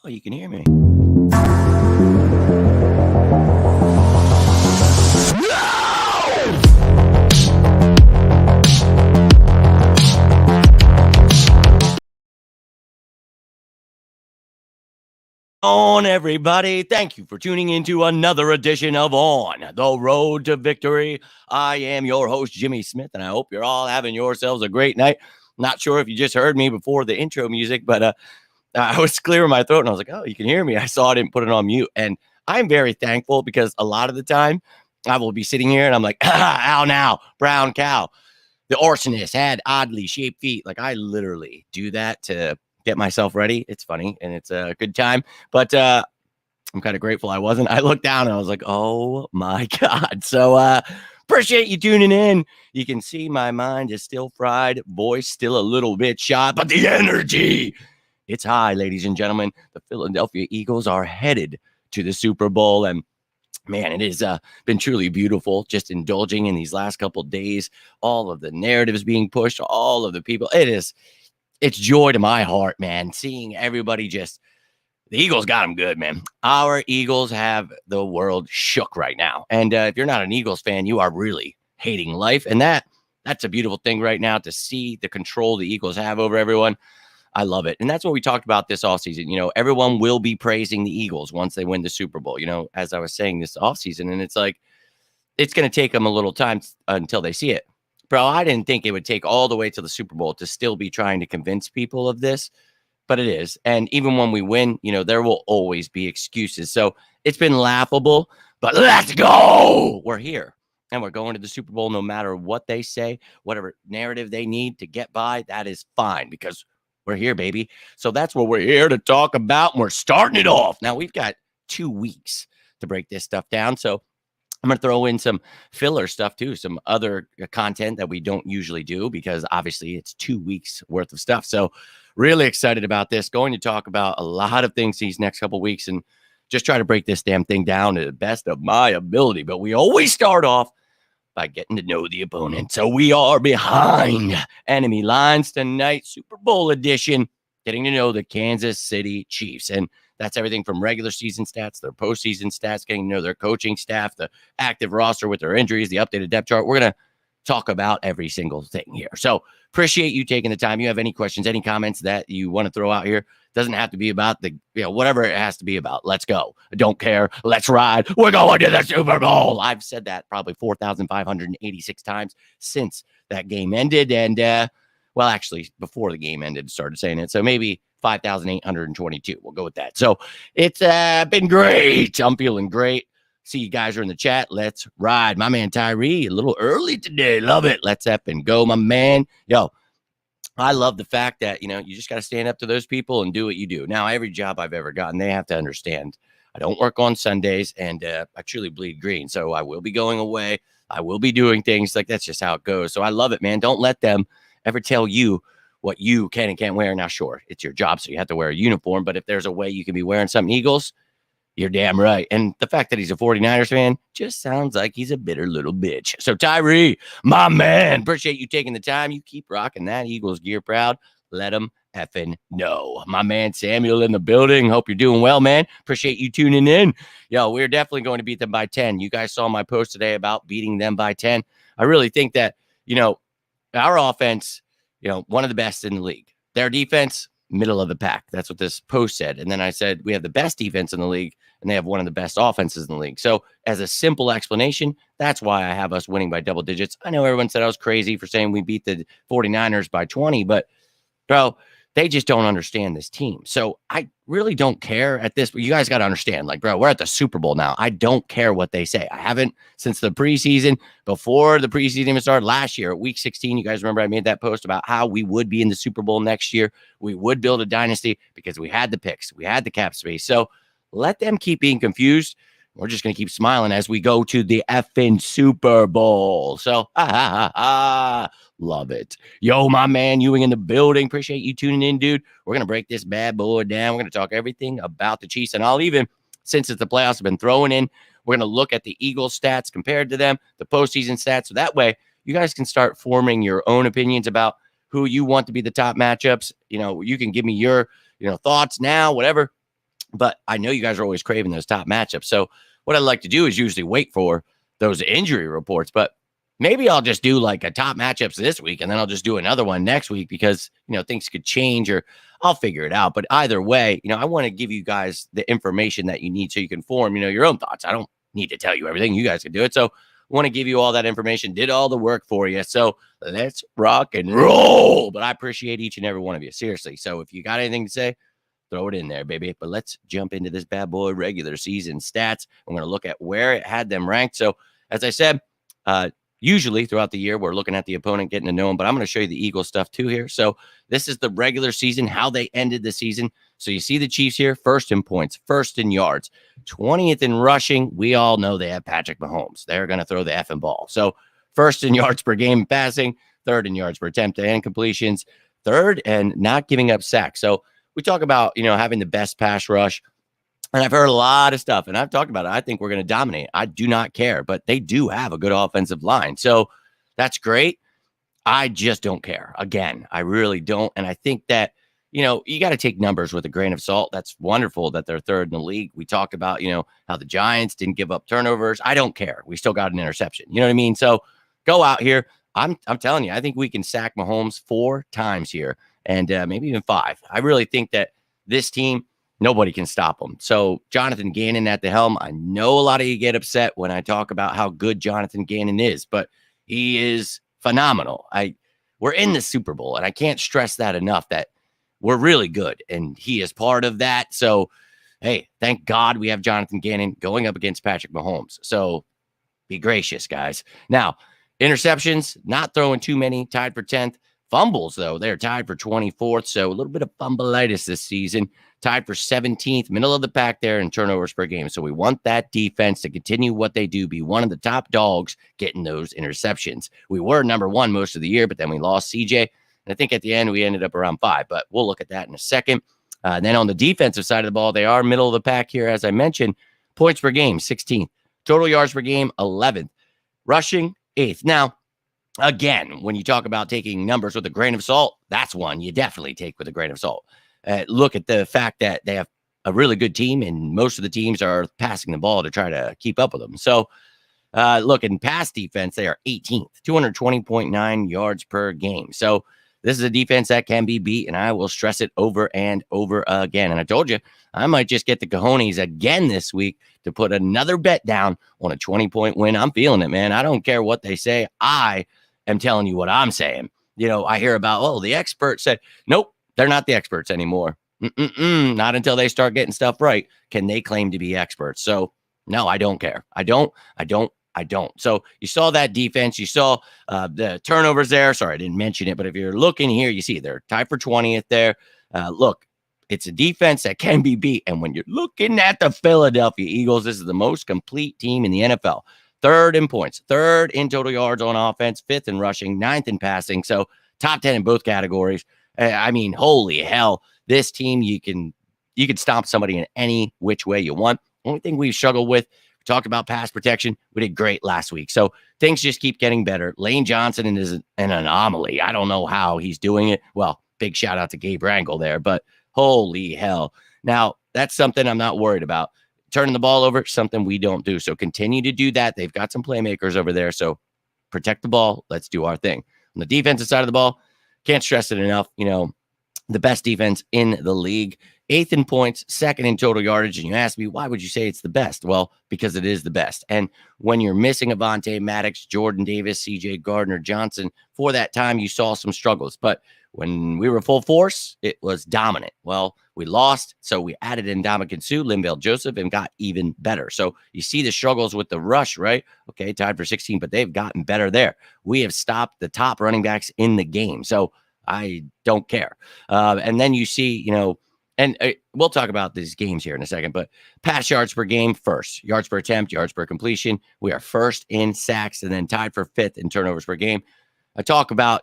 Oh, you can hear me. On, everybody. Thank you for tuning into another edition of On the Road to Victory. I am your host, Jimmy Smith, and I hope you're all having yourselves a great night. Not sure if you just heard me before the intro music, but I was clearing my throat and I was like, oh, you can hear me. I saw it and put it on mute. And I'm very thankful because a lot of the time I will be sitting here and I'm like, ow now, brown cow. The arsonist had oddly shaped feet. Like I literally do that to get myself ready. It's funny and it's a good time, but I'm kind of grateful I wasn't. I looked down and I was like, oh my God. So appreciate you tuning in. You can see my mind is still fried, voice still a little bit shot, but the energy, it's high, ladies and gentlemen. The Philadelphia Eagles are headed to the Super Bowl, and man, it has been truly beautiful just indulging in these last couple of days. All of the narratives being pushed, all of the people. It's joy to my heart, man, seeing everybody just. The Eagles got them good, man. Our Eagles have the world shook right now. And if you're not an Eagles fan, you are really hating life. And that's a beautiful thing right now to see the control the Eagles have over everyone. I love it. And that's what we talked about this offseason. You know, everyone will be praising the Eagles once they win the Super Bowl, you know, as I was saying this offseason. And it's like, it's going to take them a little time until they see it. Bro, I didn't think it would take all the way to the Super Bowl to still be trying to convince people of this, but it is. And even when we win, you know, there will always be excuses. So it's been laughable, but let's go. We're here and we're going to the Super Bowl no matter what they say, whatever narrative they need to get by. That is fine because we're here, baby. So that's what we're here to talk about. And we're starting it off. Now we've got 2 weeks to break this stuff down. So I'm going to throw in some filler stuff too, some other content that we don't usually do because obviously it's 2 weeks worth of stuff. So really excited about this. Going to talk about a lot of things these next couple of weeks and just try to break this damn thing down to the best of my ability. But we always start off by getting to know the opponent. So we are behind enemy lines tonight, Super Bowl edition, getting to know the Kansas City Chiefs. And that's everything from regular season stats, their postseason stats, getting to know their coaching staff, the active roster with their injuries, the updated depth chart. We're going to talk about every single thing here. So appreciate you taking the time. You have any questions, any comments that you want to throw out here? Doesn't have to be about the, you know, whatever it has to be about. Let's go. I don't care. Let's ride. We're going to the Super Bowl. I've said that probably 4,586 times since that game ended. And, well, actually, before the game ended, started saying it. So maybe 5,822. We'll go with that. So it's been great. I'm feeling great. See you guys are in the chat. Let's ride. My man Tyree, a little early today. Love it. Let's up and go, my man. Yo, I love the fact that, you know, you just got to stand up to those people and do what you do. Now, every job I've ever gotten, they have to understand I don't work on Sundays and I truly bleed green. So I will be going away. I will be doing things like that's just how it goes. So I love it, man. Don't let them ever tell you what you can and can't wear. Now, sure, it's your job, so you have to wear a uniform. But if there's a way you can be wearing some Eagles, you're damn right. And the fact that he's a 49ers fan just sounds like he's a bitter little bitch. So Tyree, my man, appreciate you taking the time. You keep rocking that Eagles gear proud. Let them effing know. My man Samuel in the building. Hope you're doing well, man. Appreciate you tuning in. Yo, we're definitely going to beat them by 10. You guys saw my post today about beating them by 10. I really think that, you know, our offense, you know, one of the best in the league. Their defense, middle of the pack. That's what this post said. And then I said, we have the best defense in the league, and they have one of the best offenses in the league. So as a simple explanation, that's why I have us winning by double digits. I know everyone said I was crazy for saying we beat the 49ers by 20, but bro, they just don't understand this team. So I really don't care at this. You guys got to understand, like, bro, we're at the Super Bowl now. I don't care what they say. I haven't since the preseason, before the preseason even started last year at week 16. You guys remember I made that post about how we would be in the Super Bowl next year. We would build a dynasty because we had the picks. We had the cap space. So let them keep being confused. We're just going to keep smiling as we go to the effing Super Bowl. So, love it. Yo, my man, Ewing in the building. Appreciate you tuning in, dude. We're going to break this bad boy down. We're going to talk everything about the Chiefs. And I'll even, since it's the playoffs, have been throwing in, we're going to look at the Eagles stats compared to them, the postseason stats. So that way, you guys can start forming your own opinions about who you want to be the top matchups. You know, you can give me your, thoughts now, whatever. But I know you guys are always craving those top matchups. So what I like to do is usually wait for those injury reports. But maybe I'll just do like a top matchups this week, and then I'll just do another one next week because, things could change, or I'll figure it out. But either way, I want to give you guys the information that you need so you can form, your own thoughts. I don't need to tell you everything. You guys can do it. So I want to give you all that information, did all the work for you. So let's rock and roll. But I appreciate each and every one of you. Seriously. So if you got anything to say, throw it in there, baby. But let's jump into this bad boy regular season stats. I'm going to look at where it had them ranked. So as I said, usually throughout the year, we're looking at the opponent, getting to know them, but I'm going to show you the Eagles stuff too here. So this is the regular season, how they ended the season. So you see the Chiefs here, first in points, first in yards, 20th in rushing. We all know they have Patrick Mahomes. They're going to throw the effing ball. So first in yards per game passing, third in yards per attempt and completions, third and not giving up sacks. So we talk about, having the best pass rush. And I've heard a lot of stuff, and I've talked about it. I think we're going to dominate. I do not care, but they do have a good offensive line. So that's great. I just don't care. Again, I really don't. And I think that, you got to take numbers with a grain of salt. That's wonderful that they're third in the league. We talked about, how the Giants didn't give up turnovers. I don't care. We still got an interception. You know what I mean? So go out here. I'm telling you, I think we can sack Mahomes 4 times here, and maybe even 5. I really think that this team, nobody can stop them. So Jonathan Gannon at the helm. I know a lot of you get upset when I talk about how good Jonathan Gannon is, but he is phenomenal. We're in the Super Bowl, and I can't stress that enough, that we're really good, and he is part of that. So, hey, thank God we have Jonathan Gannon going up against Patrick Mahomes. So be gracious, guys. Now, interceptions, not throwing too many, tied for 10th. Fumbles, though, they're tied for 24th. So a little bit of fumbleitis this season. Tied for 17th, middle of the pack there in turnovers per game. So we want that defense to continue what they do, be one of the top dogs getting those interceptions. We were number 1 most of the year, but then we lost CJ. And I think at the end we ended up around 5, but we'll look at that in a second. And then on the defensive side of the ball, they are middle of the pack here, as I mentioned. Points per game, 16th. Total yards per game, 11th. Rushing, 8th. Now, again, when you talk about taking numbers with a grain of salt, that's one you definitely take with a grain of salt. Look at the fact that they have a really good team, and most of the teams are passing the ball to try to keep up with them. So, look, in pass defense, they are 18th, 220.9 yards per game. So this is a defense that can be beat, and I will stress it over and over again. And I told you, I might just get the cojones again this week to put another bet down on a 20-point win. I'm feeling it, man. I don't care what they say. I am telling you what I'm saying. I hear about, the expert said, nope, they're not the experts anymore. Not until they start getting stuff right can they claim to be experts. So, no, I don't care. I don't. So you saw that defense. You saw the turnovers there. Sorry, I didn't mention it, but if you're looking here, you see they're tied for 20th there. Look, it's a defense that can be beat. And when you're looking at the Philadelphia Eagles, this is the most complete team in the NFL. 3rd in points, 3rd in total yards on offense, 5th in rushing, 9th in passing. So top 10 in both categories. I mean, holy hell, this team, you can stomp somebody in any which way you want. Only thing we've struggled with, we talked about pass protection. We did great last week. So things just keep getting better. Lane Johnson is an anomaly. I don't know how he's doing it. Well, big shout out to Gabe Wrangle there, but holy hell. Now, that's something I'm not worried about. Turning the ball over, something we don't do. So continue to do that. They've got some playmakers over there. So protect the ball. Let's do our thing. On the defensive side of the ball, can't stress it enough. The best defense in the league, 8th in points, 2nd in total yardage. And you ask me, why would you say it's the best? Well, because it is the best. And when you're missing Avonte Maddox, Jordan Davis, CJ Gardner-Johnson, for that time, you saw some struggles. But when we were full force, it was dominant. Well, we lost, so we added in Ndamukong Suh, Linval Joseph, and got even better. So you see the struggles with the rush, right? Okay, tied for 16, but they've gotten better there. We have stopped the top running backs in the game. So I don't care. And then you see, and we'll talk about these games here in a second, but pass yards per game, 1st. Yards per attempt, yards per completion. We are 1st in sacks, and then tied for 5th in turnovers per game. I talk about,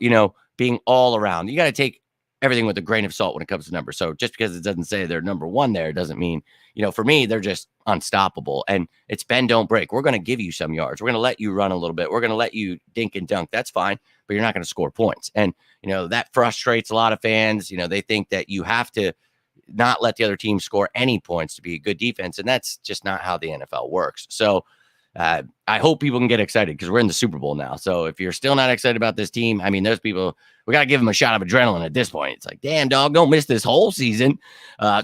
being all around. You got to take everything with a grain of salt when it comes to numbers. So just because it doesn't say they're number 1 there doesn't mean, for me, they're just unstoppable. And it's bend, don't break. We're going to give you some yards. We're going to let you run a little bit. We're going to let you dink and dunk. That's fine, but you're not going to score points. And, that frustrates a lot of fans. They think that you have to not let the other team score any points to be a good defense. And that's just not how the NFL works. So I hope people can get excited because we're in the Super Bowl now. So if you're still not excited about this team, I mean, those people, we got to give them a shot of adrenaline at this point. It's like, damn, dog, don't miss this whole season.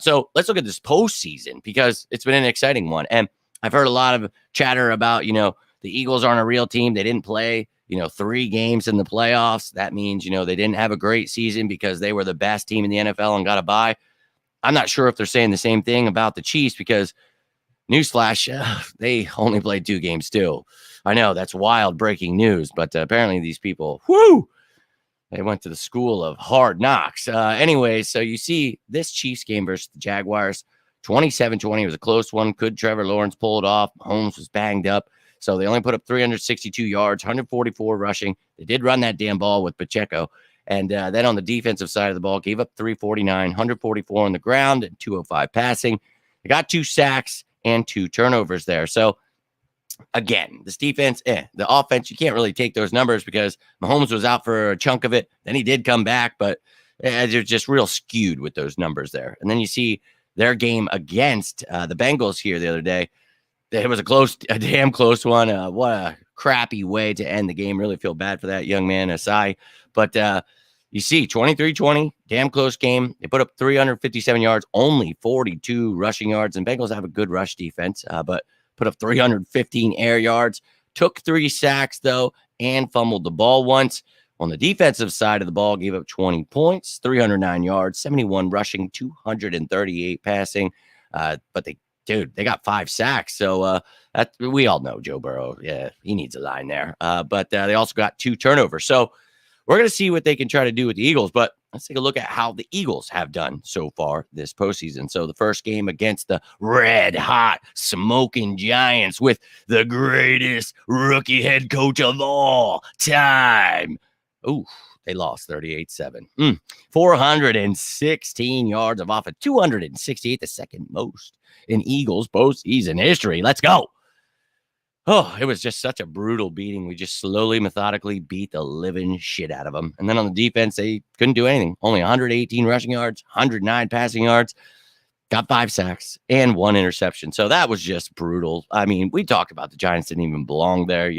So let's look at this postseason because it's been an exciting one. And I've heard a lot of chatter about, the Eagles aren't a real team. They didn't play, 3 games in the playoffs. That means, they didn't have a great season because they were the best team in the NFL and got a bye. I'm not sure if they're saying the same thing about the Chiefs because newsflash, they only played 2 games too. I know that's wild breaking news, but apparently these people, they went to the school of hard knocks. Anyway, so you see this Chiefs game versus the Jaguars, 27-20 was a close one. Could Trevor Lawrence pull it off? Mahomes was banged up. So they only put up 362 yards, 144 rushing. They did run that damn ball with Pacheco. And then on the defensive side of the ball, gave up 349, 144 on the ground, and 205 passing. They got 2 sacks and 2 turnovers there. So again, this defense, the offense, you can't really take those numbers because Mahomes was out for a chunk of it. Then he did come back, but they're just real skewed with those numbers there. And then you see their game against the Bengals here the other day. It was a damn close one. What a crappy way to end the game. Really feel bad for that young man, Asai. But you see, 23-20, damn close game. They put up 357 yards, only 42 rushing yards. And Bengals have a good rush defense, but put up 315 air yards. Took 3 sacks, though, and fumbled the ball once. On the defensive side of the ball, gave up 20 points, 309 yards, 71 rushing, 238 passing. But they got 5 sacks. So that we all know Joe Burrow. Yeah, he needs a line there. But they also got 2 turnovers. So we're going to see what they can try to do with the Eagles. But let's take a look at how the Eagles have done so far this postseason. So the first game against the red hot smoking Giants with the greatest rookie head coach of all time. Ooh, they lost 38-7. 416 yards of offense, 268, the second most in Eagles postseason history. Let's go. Oh, it was just such a brutal beating. We just slowly, methodically beat the living shit out of them. And then on the defense, they couldn't do anything. Only 118 rushing yards, 109 passing yards, got 5 sacks and 1 interception. So that was just brutal. I mean, we talk about the Giants didn't even belong there.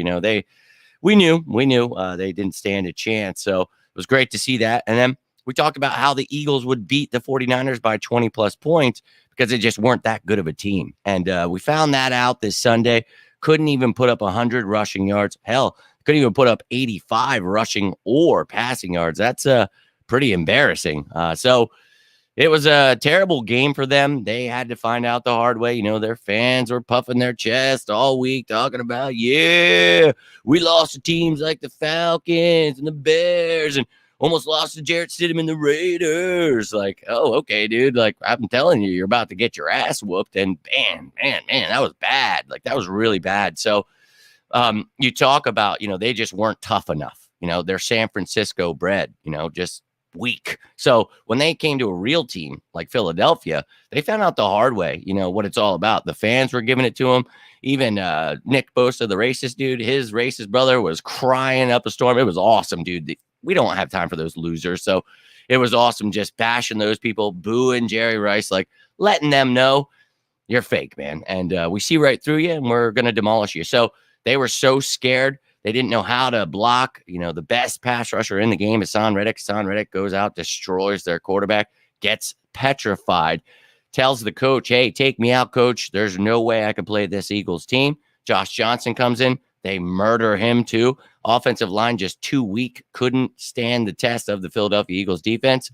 We knew they didn't stand a chance. So it was great to see that. And then we talked about how the Eagles would beat the 49ers by 20 plus points because they just weren't that good of a team. And we found that out this Sunday. Couldn't even put up 100 rushing yards. Hell, couldn't even put up 85 rushing or passing yards. That's pretty embarrassing. So it was a terrible game for them. They had to find out the hard way. Their fans were puffing their chest all week talking about, we lost to teams like the Falcons and the Bears and almost lost to Jarrett Stidham and the Raiders. Like, oh, okay, dude. Like, I'm telling you, you're about to get your ass whooped. And man, that was bad. Like, that was really bad. So you talk about, they just weren't tough enough. They're San Francisco bred, just weak. So when they came to a real team like Philadelphia, they found out the hard way, what it's all about. The fans were giving it to them. Even Nick Bosa, the racist dude, his racist brother was crying up a storm. It was awesome, dude. We don't have time for those losers. So it was awesome just bashing those people, booing Jerry Rice, like letting them know you're fake, man. And we see right through you and we're going to demolish you. So they were so scared. They didn't know how to block. The best pass rusher in the game is Haason Reddick. Haason Reddick goes out, destroys their quarterback, gets petrified, tells the coach, hey, take me out, coach. There's no way I can play this Eagles team. Josh Johnson comes in. They murder him too. Offensive line just too weak. Couldn't stand the test of the Philadelphia Eagles defense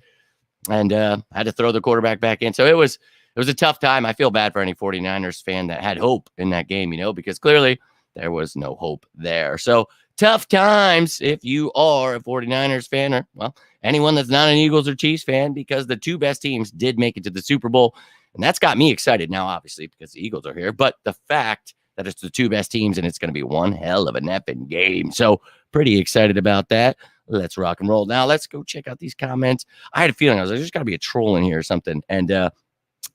and had to throw the quarterback back in. So it was a tough time. I feel bad for any 49ers fan that had hope in that game, because clearly there was no hope there. So tough times if you are a 49ers fan or, well, anyone that's not an Eagles or Chiefs fan, because the 2 best teams did make it to the Super Bowl. And that's got me excited now, obviously, because the Eagles are here. But the fact that it's the 2 best teams and it's going to be one hell of an effing game. So pretty excited about that. Let's rock and roll. Now let's go check out these comments. I had a feeling I was like, there's got to be a troll in here or something. And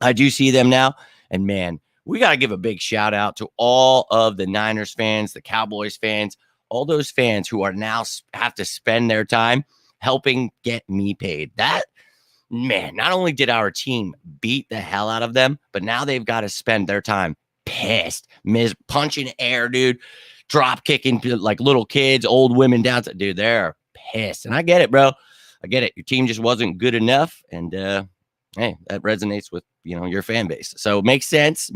I do see them now. And man, we got to give a big shout out to all of the Niners fans, the Cowboys fans, all those fans who are now have to spend their time helping get me paid. That man, not only did our team beat the hell out of them, but now they've got to spend their time pissed, punching air, dude, drop kicking like little kids, old women down. Dude, they're pissed. And I get it, bro. I get it. Your team just wasn't good enough. And hey, that resonates with, your fan base. So makes sense.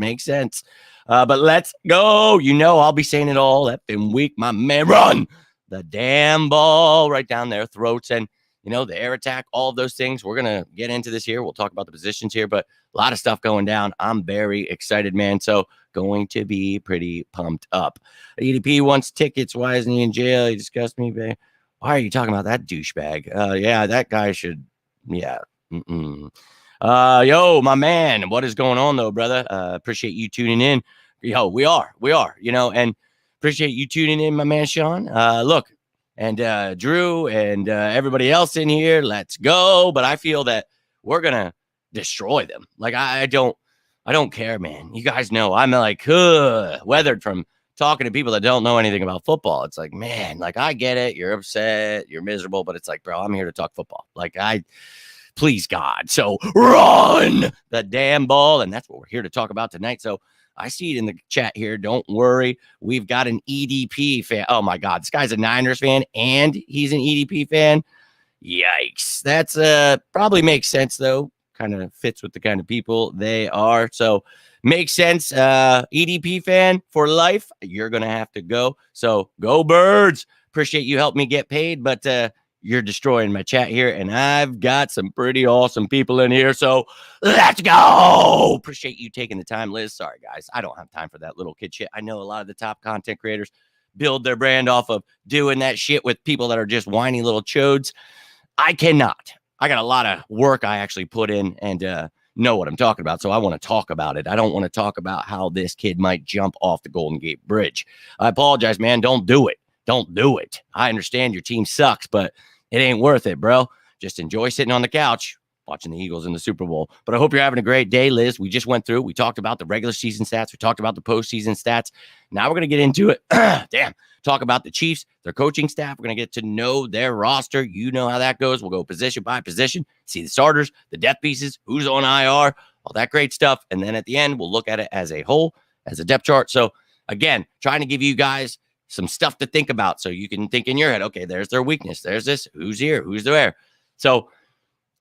But let's go. I'll be saying it all effing week. My man, run the damn ball right down their throats. And the air attack, all of those things. We're going to get into this here. We'll talk about the positions here, but a lot of stuff going down. I'm very excited, man. So going to be pretty pumped up. EDP wants tickets. Why isn't he in jail? He discussed me, babe. Why are you talking about that douchebag? Yeah, that guy should, yeah. Yo, my man, what is going on though, brother? Appreciate you tuning in. Yo, we are, and appreciate you tuning in, my man, Sean. Look, and Drew and everybody else in here, let's go. But I feel that we're gonna destroy them. Like I don't care, man. You guys know I'm like weathered from talking to people that don't know anything about football. It's like, man, like I get it. You're upset, you're miserable, but it's like, bro, I'm here to talk football. Like please God. So run the damn ball. And that's what we're here to talk about tonight. So I see it in the chat here. Don't worry. We've got an EDP fan. Oh my God. This guy's a Niners fan and he's an EDP fan. Yikes. That's probably makes sense though. Kind of fits with the kind of people they are. So makes sense. EDP fan for life. You're going to have to go. So go Birds. Appreciate you helping me get paid, but you're destroying my chat here, and I've got some pretty awesome people in here, so let's go. Appreciate you taking the time, Liz. Sorry, guys. I don't have time for that little kid shit. I know a lot of the top content creators build their brand off of doing that shit with people that are just whiny little chodes. I cannot. I got a lot of work I actually put in and know what I'm talking about, so I want to talk about it. I don't want to talk about how this kid might jump off the Golden Gate Bridge. I apologize, man. Don't do it. Don't do it. I understand your team sucks, but it ain't worth it, bro. Just enjoy sitting on the couch watching the Eagles in the Super Bowl. But I hope you're having a great day, Liz. We just went through. We talked about the regular season stats. We talked about the postseason stats. Now we're going to get into it. Talk about the Chiefs, their coaching staff. We're going to get to know their roster. You know how that goes. We'll go position by position, see the starters, the depth pieces, who's on IR, all that great stuff. And then at the end, we'll look at it as a whole, as a depth chart. So again, trying to give you guys some stuff to think about so you can think in your head, okay, there's their weakness. There's this. Who's here? Who's there? So,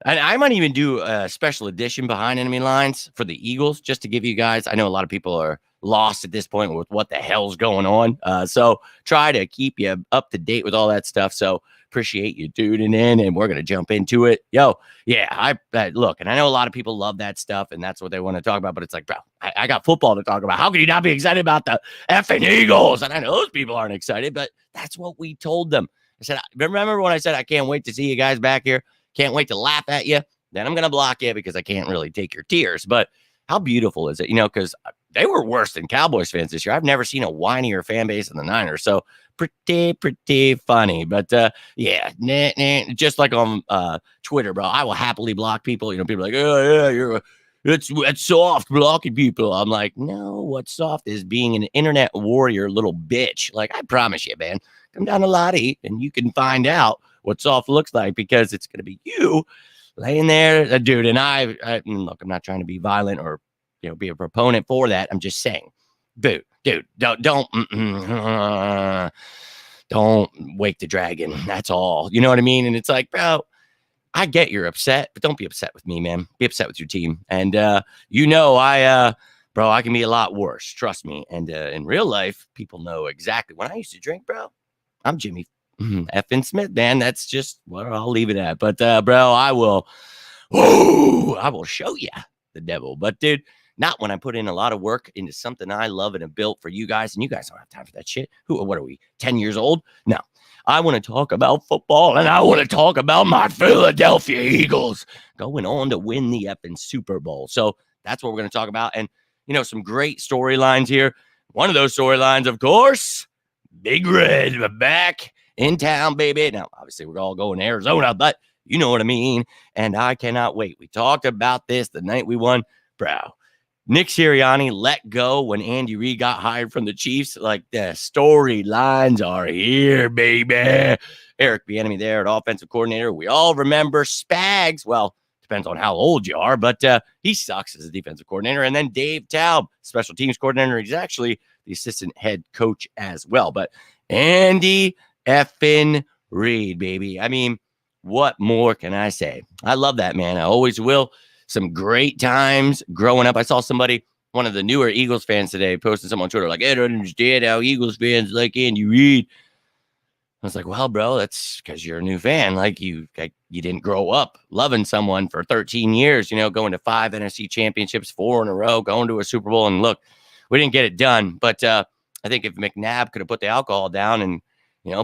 and I might even do a special edition behind enemy lines for the Eagles just to give you guys. I know a lot of people are lost at this point with what the hell's going on. So try to keep you up to date with all that stuff. So appreciate you tuning in, and we're going to jump into it. Yo, yeah, I look, and I know a lot of people love that stuff, and that's what they want to talk about, but it's like, bro, I got football to talk about. How can you not be excited about the effing Eagles? And I know those people aren't excited, but that's what we told them. I said, remember when I said, I can't wait to see you guys back here. Can't wait to laugh at you. Then I'm going to block you because I can't really take your tears. But how beautiful is it? Because they were worse than Cowboys fans this year. I've never seen a whinier fan base than the Niners. So pretty funny. But yeah, just like on Twitter, bro, I will happily block people. People are like, oh yeah, it's soft blocking people. I'm like, no, what's soft is being an internet warrior little bitch. Like, I promise you, man, come down to Lottie and you can find out what soft looks like, because it's going to be you laying there, dude. And I look, I'm not trying to be violent or be a proponent for that. I'm just saying, dude, don't wake the dragon. That's all. You know what I mean? And it's like, bro, I get you're upset, but don't be upset with me, man. Be upset with your team. And I can be a lot worse. Trust me. And in real life, people know exactly. When I used to drink, bro, I'm Jimmy effing Smith, man. That's just where I'll leave it at. But bro, I will show you the devil. But dude, not when I put in a lot of work into something I love and have built for you guys, and you guys don't have time for that shit. What are we, 10 years old? No, I want to talk about football, and I want to talk about my Philadelphia Eagles going on to win the effing Super Bowl. So that's what we're going to talk about. And some great storylines here. One of those storylines, of course, Big Red back in town, baby. Now, obviously, we're all going to Arizona, but you know what I mean. And I cannot wait. We talked about this the night we won. Bro, Nick Sirianni let go when Andy Reid got hired from the Chiefs. Like, the storylines are here, baby. Eric Bieniemy there at offensive coordinator. We all remember Spags. Well, Depends on how old you are, but he sucks as a defensive coordinator. And then Dave Taub, special teams coordinator. He's actually the assistant head coach as well. But Andy effing Reid, baby. I mean, what more can I say? I love that man. I always will. Some great times growing up. I saw somebody, one of the newer Eagles fans today, posted something on Twitter like, I don't understand how Eagles fans like Andy Reid. I was like, well, bro, that's because you're a new fan. Like you didn't grow up loving someone for 13 years, going to 5 NFC championships, 4 in a row, going to a Super Bowl. And look, we didn't get it done. But I think if McNabb could have put the alcohol down and,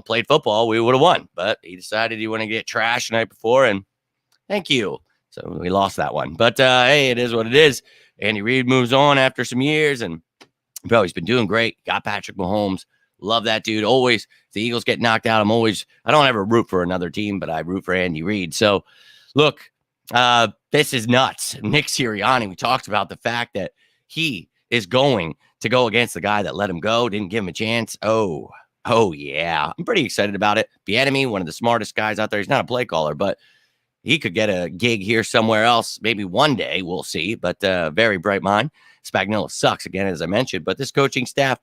played football, we would have won. But he decided he wanted to get trashed the night before. And thank you. So we lost that one. But hey, it is what it is. Andy Reid moves on after some years. And, bro, he's been doing great. Got Patrick Mahomes. Love that dude. Always, if the Eagles get knocked out, I don't ever root for another team, but I root for Andy Reid. So, look, this is nuts. Nick Sirianni, we talked about the fact that he is going to go against the guy that let him go, didn't give him a chance. Oh, yeah. I'm pretty excited about it. Bieniemy, one of the smartest guys out there. He's not a play caller, but he could get a gig here somewhere else. Maybe one day, we'll see. But very bright mind. Spagnuolo sucks, again, as I mentioned. But this coaching staff,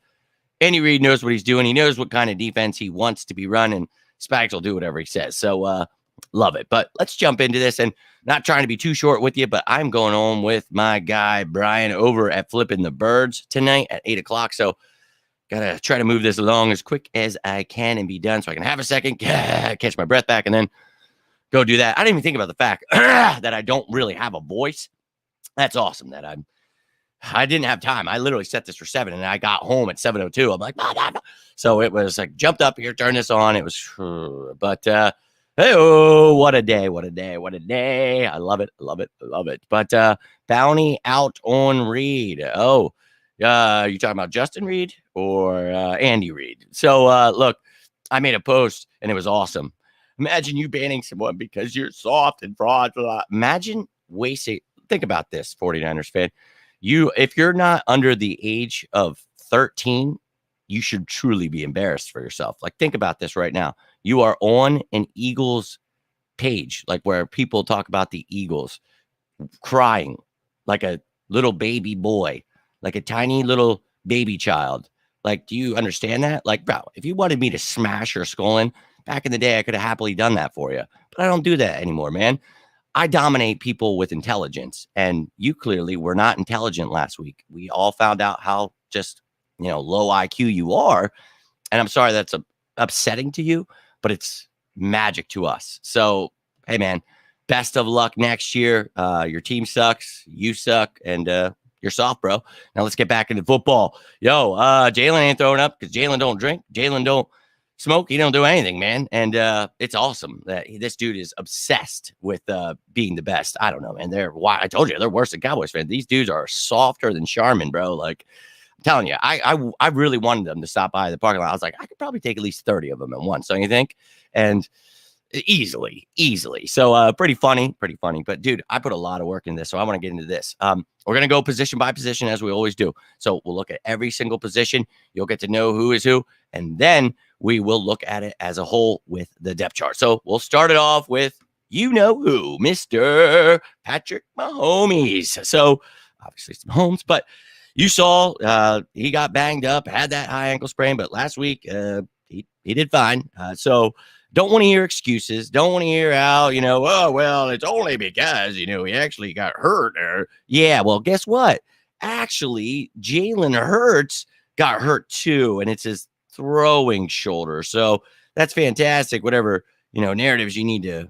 Andy Reid knows what he's doing. He knows what kind of defense he wants to be running. Spags will do whatever he says. So love it. But let's jump into this, and not trying to be too short with you, but I'm going on with my guy Brian over at Flipping the Birds tonight at 8 o'clock. So got to try to move this along as quick as I can and be done so I can have a second, catch my breath back, and then go do that. I didn't even think about the fact that I don't really have a voice. That's awesome that I didn't have time. I literally set this for 7 and I got home at 7:02. I'm like, nah. So it was like, jumped up here, turned this on. It was, but, hey, what a day. I love it. But, bounty out on Reid. You talking about Justin Reid or Andy Reid? So, look, I made a post and it was awesome. Imagine you banning someone because you're soft and fraud. Imagine wasting, think about this, 49ers fan. If you're not under the age of 13, you should truly be embarrassed for yourself. Like, think about this right now. You are on an Eagles page, like where people talk about the Eagles, crying like a little baby boy, like a tiny little baby child. Like, do you understand that? Like, bro, if you wanted me to smash your skull in, back in the day, I could have happily done that for you. But I don't do that anymore, man. I dominate people with intelligence, and you clearly were not intelligent last week. We all found out how just, low IQ you are. And I'm sorry that's upsetting to you, but it's magic to us. So, hey, man, best of luck next year. Your team sucks. You suck. And you're soft, bro. Now let's get back into football. Jalen ain't throwing up because Jalen don't drink. Jalen don't smoke. He don't do anything, man. And it's awesome that this dude is obsessed with being the best. I don't know, man. I told you, they're worse than Cowboys fans. These dudes are softer than Charmin, bro. Like, I'm telling you, I really wanted them to stop by the parking lot. I was like, I could probably take at least 30 of them at once, don't you think? And easily. So pretty funny. But dude, I put a lot of work into this, so I want to get into this. We're going to go position by position as we always do. So we'll look at every single position. You'll get to know who is who. And then we will look at it as a whole with the depth chart. So we'll start it off with who, Mr. Patrick Mahomes. So obviously it's Mahomes, but you saw he got banged up, had that high ankle sprain, but last week he did fine. So don't want to hear excuses. Don't want to hear how, it's only because, he actually got hurt. Yeah, well, guess what? Actually, Jalen Hurts got hurt too, and it's his throwing shoulder. So that's fantastic. Whatever, narratives you need to,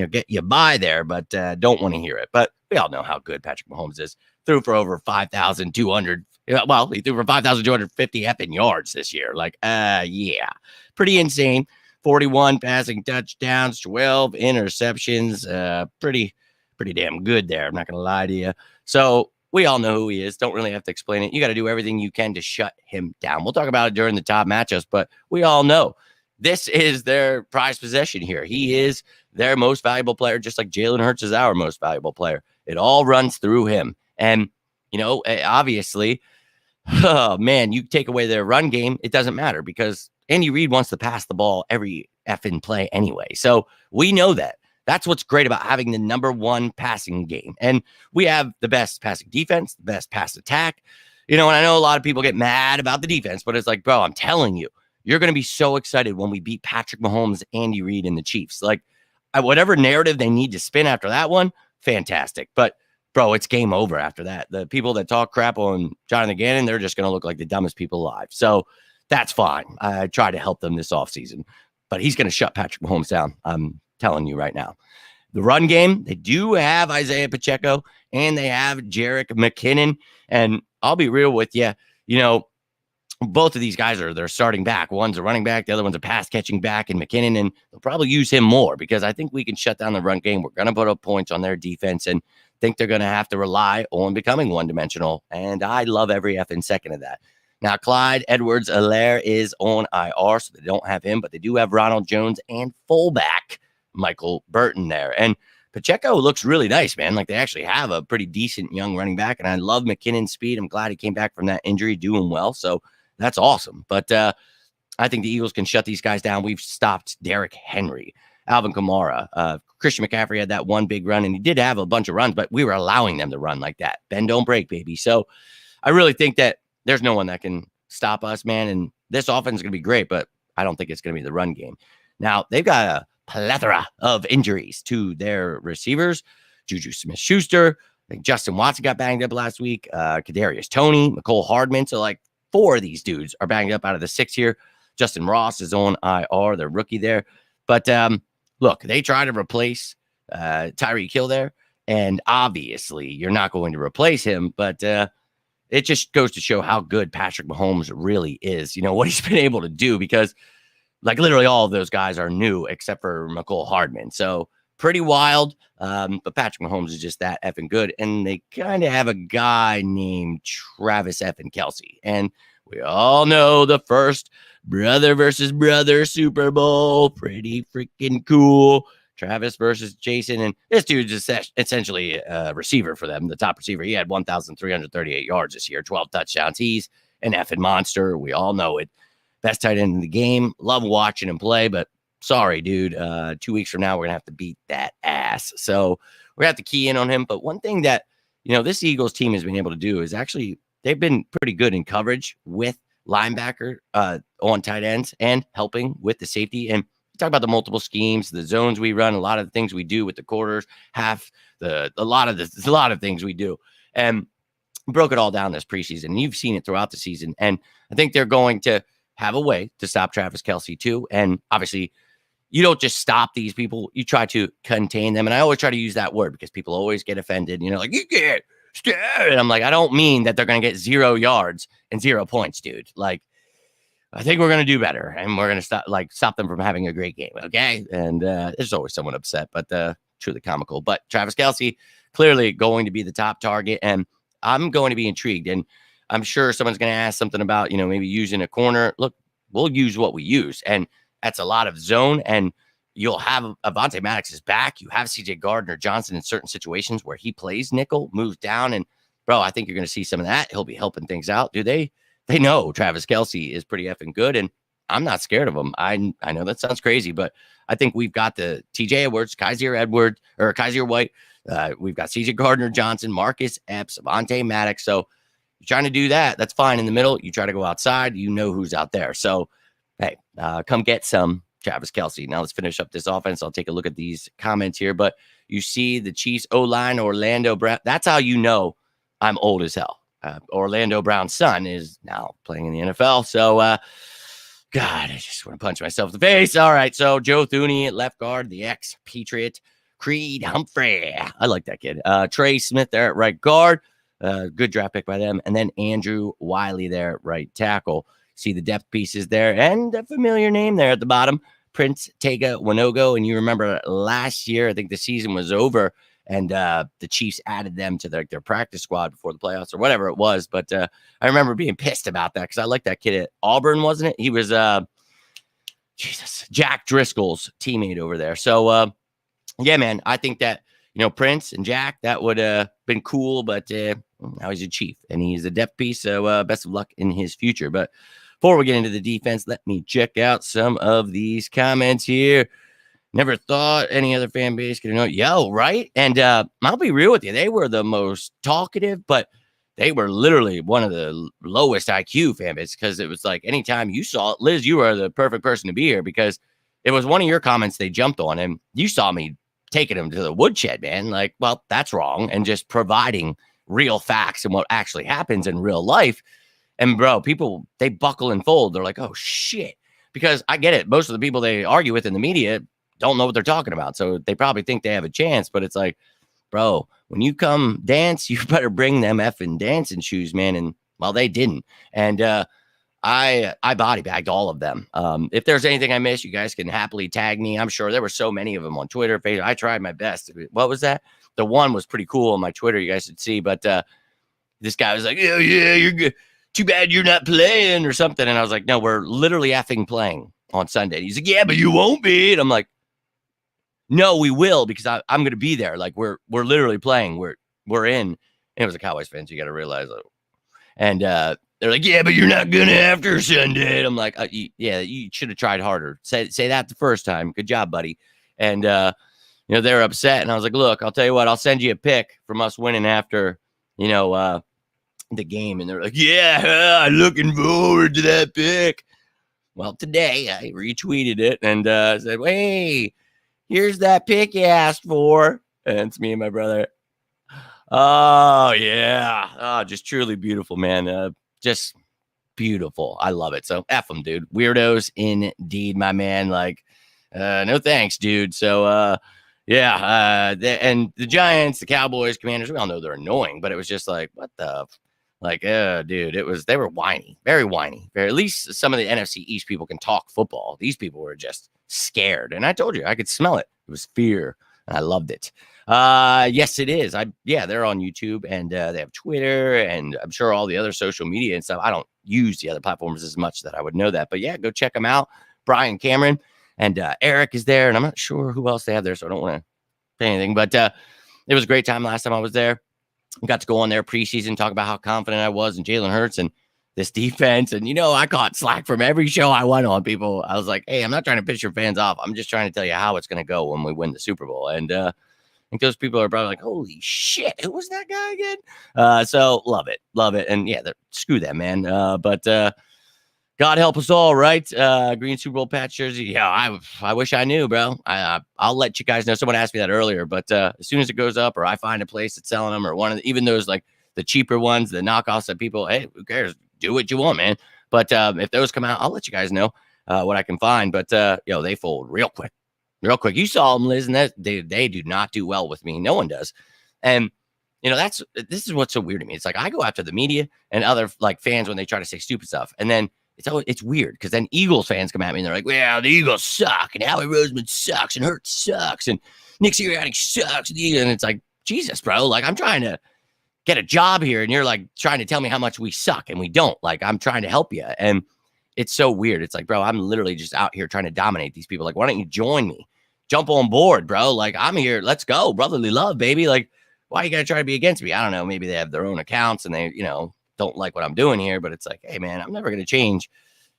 get you by there, but don't want to hear it. But we all know how good Patrick Mahomes is. Threw for over 5,200. Well, he threw for 5,250 effing yards this year. Like, yeah, pretty insane. 41 passing touchdowns, 12 interceptions. Pretty damn good there. I'm not going to lie to you. So we all know who he is. Don't really have to explain it. You got to do everything you can to shut him down. We'll talk about it during the top matchups, but we all know this is their prized possession here. He is their most valuable player, just like Jalen Hurts is our most valuable player. It all runs through him. And, obviously, oh, man, you take away their run game, it doesn't matter because Andy Reid wants to pass the ball every effing play anyway. So we know that. That's what's great about having the number one passing game. And we have the best passing defense, the best pass attack. And I know a lot of people get mad about the defense, but it's like, bro, I'm telling you, you're going to be so excited when we beat Patrick Mahomes, Andy Reid, and the Chiefs. Like, whatever narrative they need to spin after that one, fantastic. But bro, it's game over after that. The people that talk crap on Jonathan Gannon, they're just going to look like the dumbest people alive. So that's fine. I try to help them this offseason, but he's going to shut Patrick Mahomes down. I'm telling you right now. The run game, they do have Isaiah Pacheco and they have Jerick McKinnon. And I'll be real with you, both of these guys they're starting back. One's a running back, the other one's a pass catching back in McKinnon, and they'll probably use him more because I think we can shut down the run game. We're going to put up points on their defense and think they're going to have to rely on becoming one-dimensional, and I love every effing second of that. Now, Clyde Edwards-Helaire is on IR, so they don't have him, but they do have Ronald Jones and fullback Michael Burton there. And Pacheco looks really nice, man. Like, they actually have a pretty decent young running back, and I love McKinnon's speed. I'm glad he came back from that injury doing well, so that's awesome. But I think the Eagles can shut these guys down. We've stopped Derrick Henry, Alvin Kamara. Christian McCaffrey had that one big run, and he did have a bunch of runs, but we were allowing them to run like that. Bend, don't break, baby. So I really think that there's no one that can stop us, man. And this offense is going to be great, but I don't think it's going to be the run game. Now, they've got a plethora of injuries to their receivers. Juju Smith-Schuster. I think Justin Watson got banged up last week. Kadarius Toney, Mecole Hardman. So, like, 4 of these dudes are banged up out of the 6 here. Justin Ross is on IR, the rookie there. But look, they try to replace Tyreek Hill there, and obviously you're not going to replace him, but it just goes to show how good Patrick Mahomes really is, what he's been able to do, because like literally all of those guys are new except for Mecole Hardman. So pretty wild, but Patrick Mahomes is just that effing good, and they kind of have a guy named Travis effing Kelce, and we all know the first brother versus brother Super Bowl. Pretty freaking cool. Travis versus Jason. And this dude's essentially a receiver for them, the top receiver. He had 1,338 yards this year, 12 touchdowns. He's an effing monster. We all know it. Best tight end in the game. Love watching him play, but sorry, dude. 2 weeks from now, we're going to have to beat that ass. So we're going to have to key in on him. But one thing that, this Eagles team has been able to do is actually they've been pretty good in coverage with linebacker on tight ends and helping with the safety. And talk about the multiple schemes, the zones we run, a lot of the things we do with the quarters, a lot of things we do, and broke it all down this preseason. And you've seen it throughout the season. And I think they're going to have a way to stop Travis Kelce too. And obviously you don't just stop these people, you try to contain them. And I always try to use that word because people always get offended, like, you can't. And I'm like, I don't mean that they're going to get 0 yards and 0 points, dude. Like, I think we're going to do better, and we're going to stop them from having a great game. Okay. And there's always someone upset, but truly comical. But Travis Kelce clearly going to be the top target, and I'm going to be intrigued. And I'm sure someone's going to ask something about, maybe using a corner. Look, we'll use what we use, and that's a lot of zone. And you'll have Avonte Maddox is back. You have CJ Gardner-Johnson in certain situations where he plays nickel, moves down. And, bro, I think you're going to see some of that. He'll be helping things out. Dude, they know Travis Kelce is pretty effing good, and I'm not scared of him. I know that sounds crazy, but I think we've got the TJ Edwards, Kaiser White. We've got CJ Gardner-Johnson, Marcus Epps, Avonte Maddox. So you're trying to do that. That's fine in the middle. You try to go outside. You know who's out there. So, hey, come get some Travis Kelce. Now let's finish up this offense. I'll take a look at these comments here, but you see the Chiefs O-line, Orlando Brown. That's how you know I'm old as hell. Orlando Brown's son is now playing in the NFL. So, God, I just want to punch myself in the face. All right. So Joe Thuney at left guard, the ex-Patriot, Creed Humphrey. I like that kid. Trey Smith there at right guard. Good draft pick by them. And then Andrew Wiley there at right tackle. See the depth pieces there, and a familiar name there at the bottom, Prince Tega Winogo. And you remember last year, I think the season was over, and the Chiefs added them to their practice squad before the playoffs or whatever it was. But I remember being pissed about that because I like that kid at Auburn, wasn't it? He was Jack Driscoll's teammate over there. So yeah, man, I think that Prince and Jack, that would have been cool, but now he's a Chief and he's a depth piece. So best of luck in his future. But before we get into the defense, let me check out some of these comments here. Never thought any other fan base could know. Yo, right? And I'll be real with you. They were the most talkative, but they were literally one of the lowest IQ fan base because it was like anytime you saw it, Liz, you are the perfect person to be here because it was one of your comments they jumped on, and you saw me taking them to the woodshed, man. Like, well, that's wrong. And just providing real facts and what actually happens in real life. And bro, people, they buckle and fold. They're like, oh shit. Because I get it. Most of the people they argue with in the media don't know what they're talking about. So they probably think they have a chance, but it's like, bro, when you come dance, you better bring them effing dancing shoes, man. And well, they didn't. And I body bagged all of them. If there's anything I missed, you guys can happily tag me. I'm sure there were so many of them on Twitter, Facebook. I tried my best. What was that? The one was pretty cool on my Twitter, you guys should see. But this guy was like, yeah, you're good. Too bad you're not playing or something. And I was like, no, we're literally effing playing on Sunday. And he's like, yeah, but you won't be. And I'm like, no, we will, because I'm going to be there. Like we're literally playing. We're in. And it was a Cowboys fan, so you got to realize that. And they're like, yeah, but you're not going to after Sunday. And I'm like, yeah, you should have tried harder. Say that the first time. Good job, buddy. And they're upset. And I was like, look, I'll tell you what, I'll send you a pic from us winning after, the game. And they're like, yeah, looking forward to that pic. Well, today I retweeted it and said, hey, here's that pic you asked for. And it's me and my brother. Oh, yeah. Oh, just truly beautiful, man. Just beautiful. I love it. So F them, dude. Weirdos indeed, my man. Like, no thanks, dude. So, and the Giants, the Cowboys, Commanders, we all know they're annoying, but it was just like, what the dude, they were whiny, very whiny. At least some of the NFC East people can talk football. These people were just scared. And I told you, I could smell it. It was fear. And I loved it. Yes, it is. They're on YouTube and they have Twitter and I'm sure all the other social media and stuff. I don't use the other platforms as much that I would know that, but yeah, go check them out. Brian Cameron and Eric is there. And I'm not sure who else they have there, so I don't want to say anything, but it was a great time last time I was there. I got to go on there preseason, talk about how confident I was in Jalen Hurts and this defense. And, I caught slack from every show I went on, people. I was like, hey, I'm not trying to piss your fans off. I'm just trying to tell you how it's going to go when we win the Super Bowl. And I think those people are probably like, holy shit, who was that guy again? So love it. And yeah, screw that, man. But God help us all, right? Green Super Bowl patch jersey. Yeah, I wish I knew, bro. I'll let you guys know. Someone asked me that earlier, but as soon as it goes up, or I find a place that's selling them, or even those like the cheaper ones, the knockoffs that people, hey, who cares? Do what you want, man. But if those come out, I'll let you guys know what I can find. But they fold real quick. You saw them, Liz, and that they do not do well with me. No one does. And this is what's so weird to me. It's like I go after the media and other like fans when they try to say stupid stuff, and then it's weird because then Eagles fans come at me and they're like, well, the Eagles suck and Howie Roseman sucks and Hurts sucks and Nick Sirianni sucks. And it's like, Jesus, bro, like I'm trying to get a job here and you're like trying to tell me how much we suck and we don't. Like I'm trying to help you. And it's so weird. It's like, bro, I'm literally just out here trying to dominate these people. Like, why don't you join me? Jump on board, bro. Like I'm here. Let's go. Brotherly love, baby. Like, why you gotta try to be against me? I don't know. Maybe they have their own accounts and they, don't like what I'm doing here, but it's like, hey man, I'm never going to change.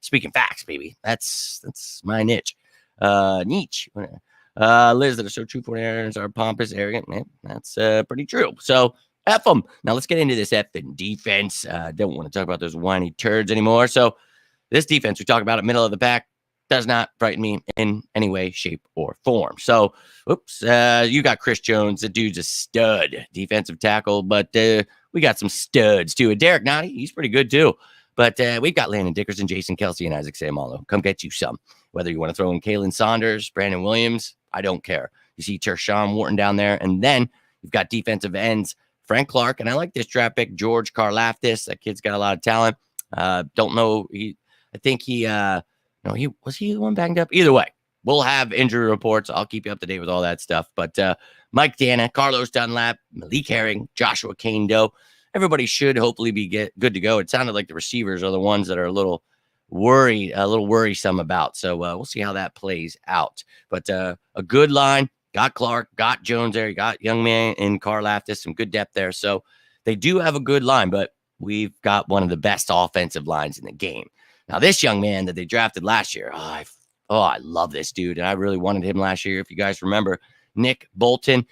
Speaking facts, baby. That's my niche. Niche. Liz, that are so true. 49ers are pompous, arrogant. Man, that's pretty true. So F them. Now let's get into this effing defense. Don't want to talk about those whiny turds anymore. So this defense we talk about at middle of the pack does not frighten me in any way, shape, or form. So, you got Chris Jones. The dude's a stud defensive tackle, but we got some studs too. And Derek Nottie, he's pretty good too. But we've got Landon Dickerson, Jason Kelsey, and Isaac Seumalo. Come get you some. Whether you want to throw in Kalen Saunders, Brandon Williams, I don't care. You see Tershawn Wharton down there. And then you've got defensive ends, Frank Clark. And I like this draft pick, George Karlaftis. That kid's got a lot of talent. Don't know. Was he the one banged up? Either way, we'll have injury reports. I'll keep you up to date with all that stuff. But Mike Dana, Carlos Dunlap, Malik Herring, Joshua Kane-Doe. Everybody should hopefully be good to go. It sounded like the receivers are the ones that are a little worrisome about. So we'll see how that plays out. But a good line. Got Clark, got Jones there. You got young man in Karlaftis, some good depth there. So they do have a good line, but we've got one of the best offensive lines in the game. Now, this young man that they drafted last year, I Oh, I love this dude. And I really wanted him last year. If you guys remember, Nick Bolton.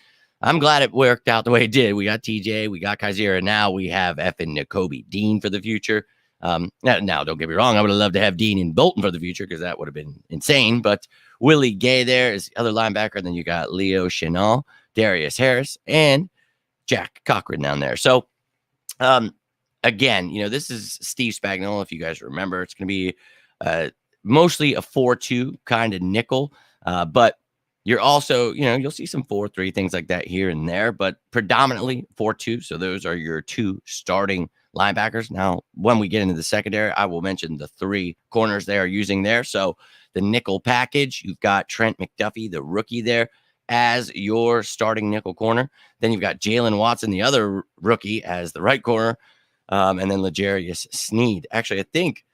I'm glad it worked out the way it did. We got TJ, we got Kaiser, and now we have effing Nakobe Dean for the future. Now, don't get me wrong. I would have loved to have Dean and Bolton for the future because that would have been insane. But Willie Gay there is the other linebacker. And then you got Leo Chenal, Darius Harris, and Jack Cochran down there. So, again, this is Steve Spagnuolo. If you guys remember, it's going to be mostly a 4-2 kind of nickel. But you're also, you'll see some 4-3 things like that here and there, but predominantly 4-2. So those are your two starting linebackers. Now, when we get into the secondary, I will mention the 3 corners they are using there. So the nickel package, you've got Trent McDuffie, the rookie there, as your starting nickel corner. Then you've got Jalen Watson, the other rookie, as the right corner. And then L'Jarius Sneed. Actually, I think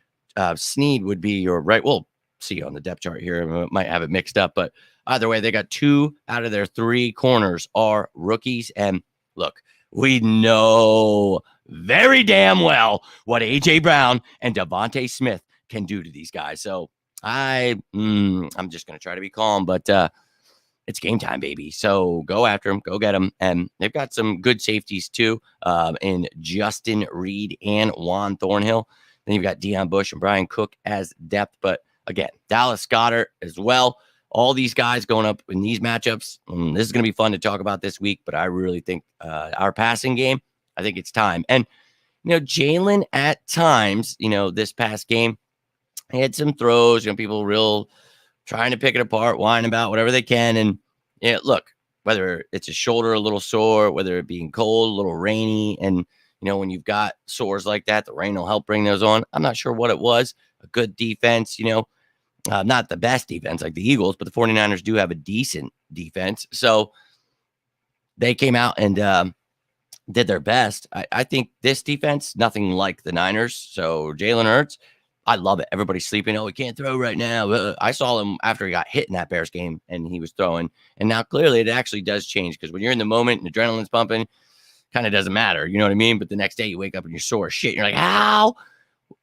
Sneed would be your right. We'll see on the depth chart here. I might have it mixed up, but either way, they got 2 out of their 3 corners are rookies. And look, we know very damn well what A.J. Brown and Devontae Smith can do to these guys. So I'm just going to try to be calm, but it's game time, baby. So go after them, go get them. And they've got some good safeties too, in Justin Reed and Juan Thornhill. Then you've got Deion Bush and Brian Cook as depth. But again, Dallas Goedert as well. All these guys going up in these matchups. This is going to be fun to talk about this week, but I really think our passing game, I think it's time. And, Jalen at times, this past game, he had some throws, people real trying to pick it apart, whining about whatever they can. And look, whether it's a shoulder a little sore, whether it being cold, a little rainy, and when you've got sores like that, the rain will help bring those on. I'm not sure what it was. A good defense, not the best defense like the Eagles, but the 49ers do have a decent defense. So they came out and did their best. I think this defense, nothing like the Niners. So Jalen Hurts, I love it. Everybody's sleeping. Oh, he can't throw right now. I saw him after he got hit in that Bears game and he was throwing. And now clearly it actually does change because when you're in the moment and adrenaline's pumping, kind of doesn't matter. You know what I mean? But the next day you wake up and you're sore as shit. You're like, how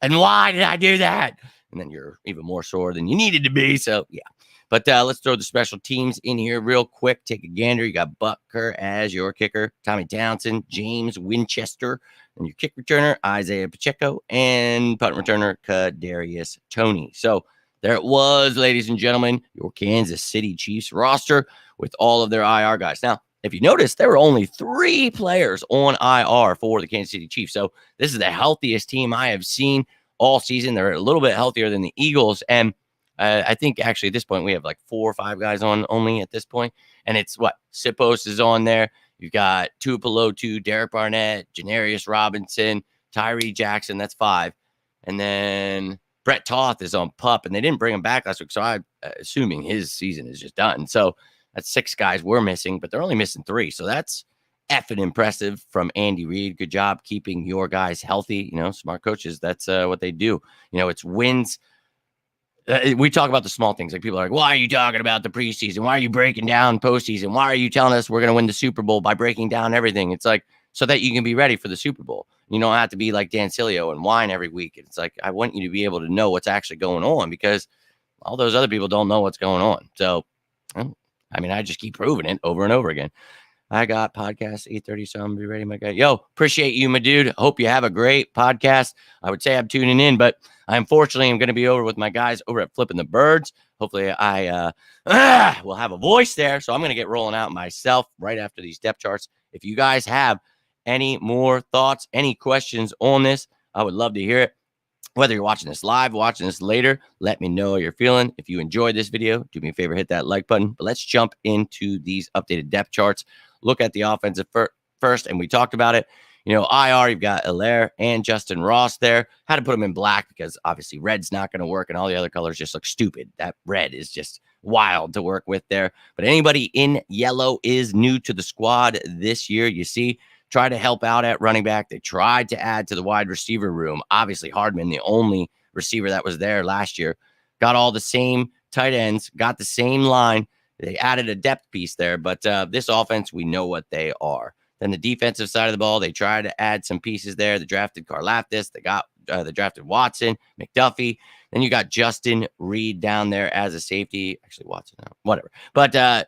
and why did I do that? And then you're even more sore than you needed to be. So, yeah. But let's throw the special teams in here real quick. Take a gander. You got Butker as your kicker, Tommy Townsend, James Winchester, and your kick returner, Isaiah Pacheco, and punt returner, Kadarius Toney. So there it was, ladies and gentlemen, your Kansas City Chiefs roster with all of their IR guys. Now, if you notice, there were only 3 players on IR for the Kansas City Chiefs. So this is the healthiest team I have seen all season. They're a little bit healthier than the Eagles. And I think actually at this point, we have like 4 or 5 guys on only at this point. And it's what? Sipos is on there. You've got Tuipulotu, Derek Barnett, Janarius Robinson, Tyree Jackson. That's 5. And then Brett Toth is on PUP. And they didn't bring him back last week. So I'm assuming his season is just done. So that's 6 guys we're missing, but they're only missing 3. So that's effing impressive from Andy Reid. Good job keeping your guys healthy. Smart coaches, that's what they do. It's wins. We talk about the small things. Like people are like, why are you talking about the preseason? Why are you breaking down postseason? Why are you telling us we're going to win the Super Bowl by breaking down everything? It's like, so that you can be ready for the Super Bowl. You don't have to be like Dan Sileo and whine every week. It's like, I want you to be able to know what's actually going on because all those other people don't know what's going on. So, I just keep proving it over and over again. I got podcast 8:30, so I'm gonna be ready, my guy. Yo, appreciate you, my dude. Hope you have a great podcast. I would say I'm tuning in, but I unfortunately am going to be over with my guys over at Flipping the Birds. Hopefully I will have a voice there, so I'm going to get rolling out myself right after these depth charts. If you guys have any more thoughts, any questions on this, I would love to hear it. Whether you're watching this live, watching this later, let me know how you're feeling. If you enjoyed this video, do me a favor, hit that like button. But let's jump into these updated depth charts. Look at the offensive first, and we talked about it. IR, you've got Hilaire and Justin Ross there. Had to put them in black because obviously red's not going to work, and all the other colors just look stupid. That red is just wild to work with there. But anybody in yellow is new to the squad this year. You see, try to help out at running back. They tried to add to the wide receiver room. Obviously, Hardman, the only receiver that was there last year, got all the same tight ends, got the same line. They added a depth piece there, but this offense, we know what they are. Then the defensive side of the ball, they tried to add some pieces there. They drafted Karlaftis. They drafted Watson, McDuffie. Then you got Justin Reed down there as a safety. Actually, Watson, whatever. But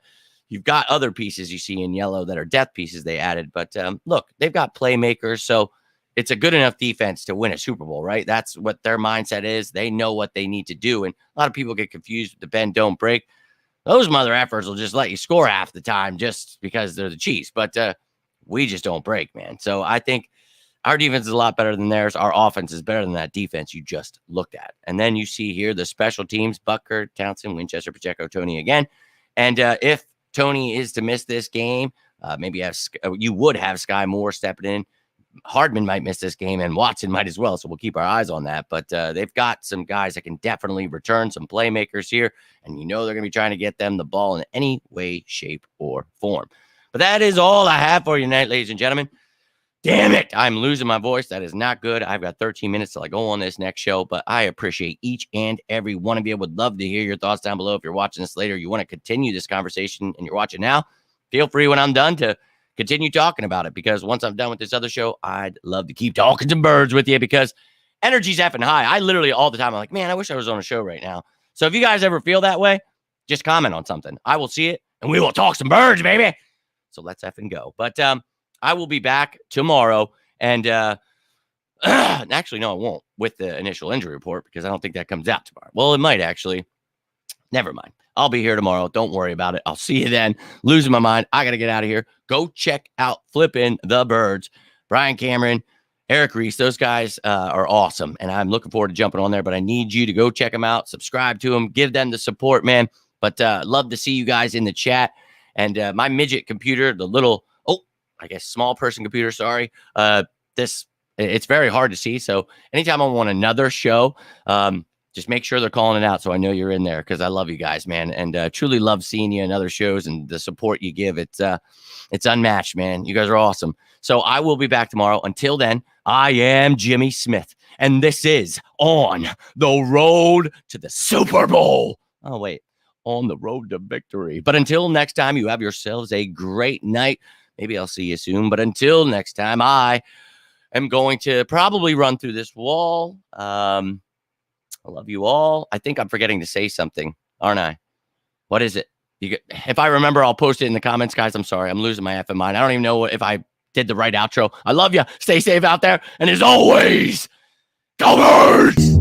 you've got other pieces you see in yellow that are depth pieces they added. But look, they've got playmakers. So it's a good enough defense to win a Super Bowl, right? That's what their mindset is. They know what they need to do. And a lot of people get confused with the bend, don't break. Those mother effers will just let you score half the time just because they're the Chiefs. But we just don't break, man. So I think our defense is a lot better than theirs. Our offense is better than that defense you just looked at. And then you see here the special teams, Butker, Townsend, Winchester, Pacheco, Tony again. And if Tony is to miss this game, maybe you would have Sky Moore stepping in. Hardman might miss this game, and Watson might as well, so we'll keep our eyes on that. But they've got some guys that can definitely return, some playmakers here, and you know they're going to be trying to get them the ball in any way, shape, or form. But that is all I have for you tonight, ladies and gentlemen. Damn it, I'm losing my voice. That is not good. I've got 13 minutes till I go on this next show, but I appreciate each and every one of you. Would love to hear your thoughts down below. If you're watching this later, you want to continue this conversation, and you're watching now, feel free when I'm done to continue talking about it, because once I'm done with this other show, I'd love to keep talking some birds with you because energy's effing high. I literally all the time, I'm like, man, I wish I was on a show right now. So if you guys ever feel that way, just comment on something. I will see it, and we will talk some birds, baby. So let's effing go. But I will be back tomorrow, and actually, no, I won't with the initial injury report because I don't think that comes out tomorrow. Well, it might actually. Never mind. I'll be here tomorrow. Don't worry about it. I'll see you then. Losing my mind. I got to get out of here. Go check out Flipping the Birds. Brian Cameron, Eric Reese. Those guys are awesome. And I'm looking forward to jumping on there. But I need you to go check them out. Subscribe to them. Give them the support, man. But love to see you guys in the chat. And my midget computer, the little, I guess small person computer, sorry. It's very hard to see. So anytime I'm on another show, just make sure they're calling it out so I know you're in there, because I love you guys, man, and truly love seeing you in other shows and the support you give. It's unmatched, man. You guys are awesome. So I will be back tomorrow. Until then, I am Jimmy Smith, and this is On the Road to the Super Bowl. Oh, wait. On the road to victory. But until next time, you have yourselves a great night. Maybe I'll see you soon. But until next time, I am going to probably run through this wall. I love you all. I think I'm forgetting to say something, aren't I? What is it? If I remember, I'll post it in the comments, guys. I'm sorry. I'm losing my effing mind. I don't even know if I did the right outro. I love you. Stay safe out there. And as always, go Birds!